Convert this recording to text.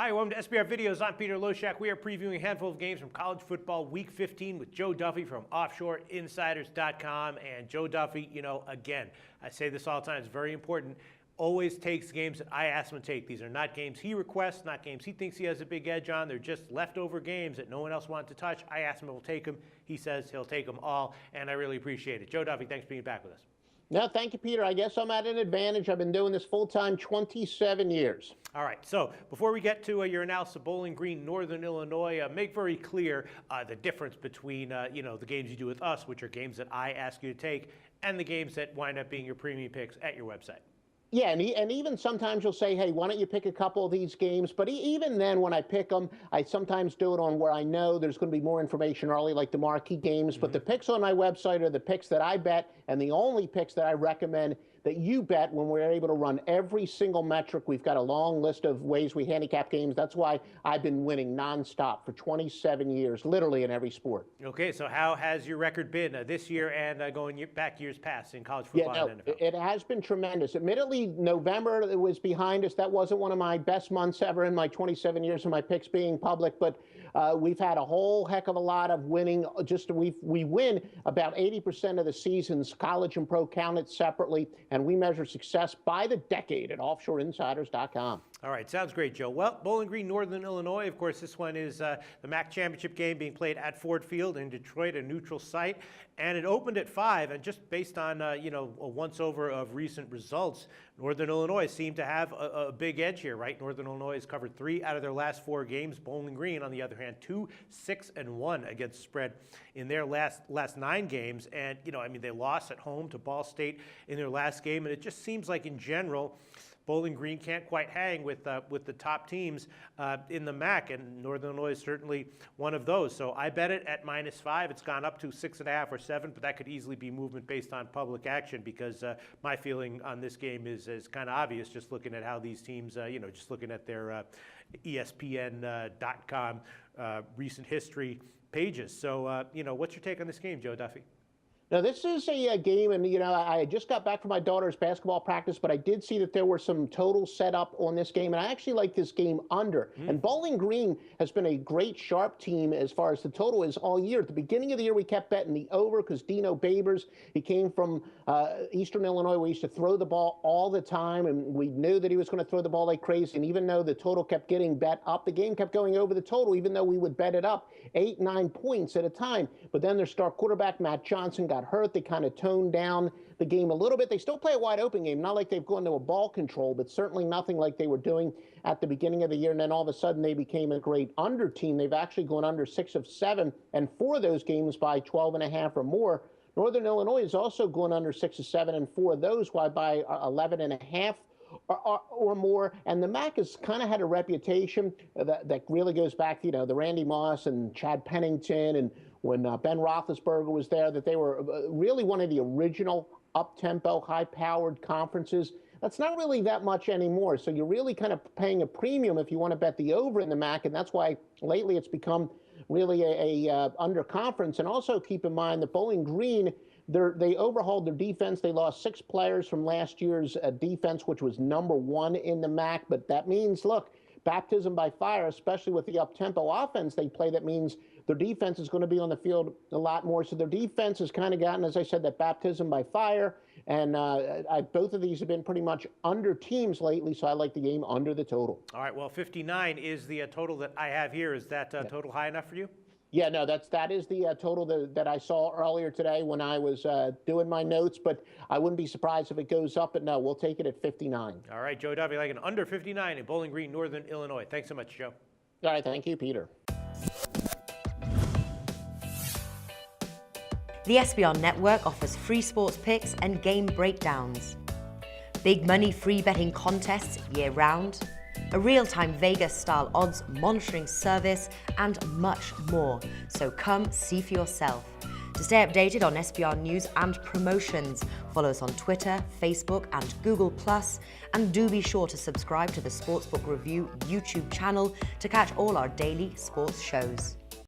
Hi, welcome to SBR Videos. I'm Peter Loshak. We are previewing a handful of games from college football Week 15 with Joe Duffy from OffshoreInsiders.com. And Joe Duffy, again, I say this all the time, it's very important, always takes games that I ask him to take. These are not games he requests, not games he thinks he has a big edge on. They're just leftover games that no one else wanted to touch. I ask him if he'll take them. He says he'll take them all, and I really appreciate it. Joe Duffy, thanks for being back with us. No, thank you, Peter. I guess I'm at an advantage. I've been doing this full-time 27 years. All right, so before we get to your analysis of Bowling Green, Northern Illinois, make very clear the difference between, the games you do with us, which are games that I ask you to take, and the games that wind up being your premium picks at your website. Yeah, and even sometimes you'll say, hey, why don't you pick a couple of these games? But even then, when I pick them, I sometimes do it on where I know there's going to be more information early, like the marquee games. But the picks on my website are the picks that I bet, and the only picks that I recommend that you bet when we're able to run every single metric. We've got a long list of ways we handicap games. That's why I've been winning nonstop for 27 years, literally in every sport. Okay, so how has your record been this year and going back years past in college football and NFL? It has been tremendous. Admittedly, November was behind us. That wasn't one of my best months ever in my 27 years of my picks being public, but we've had a whole heck of a lot of winning. We win about 80% of the seasons, college and pro counted separately, and we measure success by the decade at OffshoreInsiders.com. All right, sounds great, Joe. Well, Bowling Green, Northern Illinois, of course, this one is the MAC championship game being played at Ford Field in Detroit, a neutral site, and it opened at 5, and just based on, a once-over of recent results, Northern Illinois seemed to have a big edge here, right? Northern Illinois has covered 3 out of their last 4 games. Bowling Green, on the other hand, 2-6-1 against spread in their last 9 games, and, they lost at home to Ball State in their last game, and it just seems like, in general, Bowling Green can't quite hang with the top teams in the MAC, and Northern Illinois is certainly one of those. So I bet it at -5. It's gone up to 6.5 or 7, but that could easily be movement based on public action because my feeling on this game is kind of obvious just looking at how these teams, just looking at their ESPN.com recent history pages. So, what's your take on this game, Joe Duffy? Now, this is a game, and, I just got back from my daughter's basketball practice, but I did see that there were some totals set up on this game, and I actually like this game under. And Bowling Green has been a great sharp team as far as the total is all year. At the beginning of the year, we kept betting the over because Dino Babers, he came from Eastern Illinois. We used to throw the ball all the time, and we knew that he was going to throw the ball like crazy. And even though the total kept getting bet up, the game kept going over the total, even though we would bet it up 8, 9 points at a time. But then their star quarterback, Matt Johnson, got hurt. They kind of toned down the game a little bit. They still play a wide open game, not like they've gone to a ball control, but certainly nothing like they were doing at the beginning of the year. And then all of a sudden they became a great under team. They've actually gone under 6 of 7, and 4 of those games by 12.5 or more. Northern Illinois is also going under 6 of 7, and 4 of those by 11.5 or more. And the MAC has kind of had a reputation that really goes back to, the Randy Moss and Chad Pennington, and when Ben Roethlisberger was there, that they were really one of the original up-tempo, high-powered conferences. That's not really that much anymore. So you're really kind of paying a premium if you want to bet the over in the MAC, and that's why lately it's become really a under conference. And also keep in mind that Bowling Green, they overhauled their defense. They lost 6 players from last year's defense, which was #1 in the MAC. But that means, look, baptism by fire, especially with the up-tempo offense they play. That means their defense is going to be on the field a lot more. So their defense has kind of gotten, as I said, that baptism by fire. And both of these have been pretty much under teams lately, so I like the game under the total. All right, well, 59 is the total that I have here. Is that total high enough for you? Yeah, no, that is the total that I saw earlier today when I was doing my notes, but I wouldn't be surprised if it goes up, but no, we'll take it at 59. All right, Joe Duffy, like an under 59 in Bowling Green, Northern Illinois. Thanks so much, Joe. All right, thank you, Peter. The SBR Network offers free sports picks and game breakdowns, big money free betting contests year-round, a real-time Vegas-style odds monitoring service, and much more. So come see for yourself. To stay updated on SBR news and promotions, follow us on Twitter, Facebook, and Google+, and do be sure to subscribe to the Sportsbook Review YouTube channel to catch all our daily sports shows.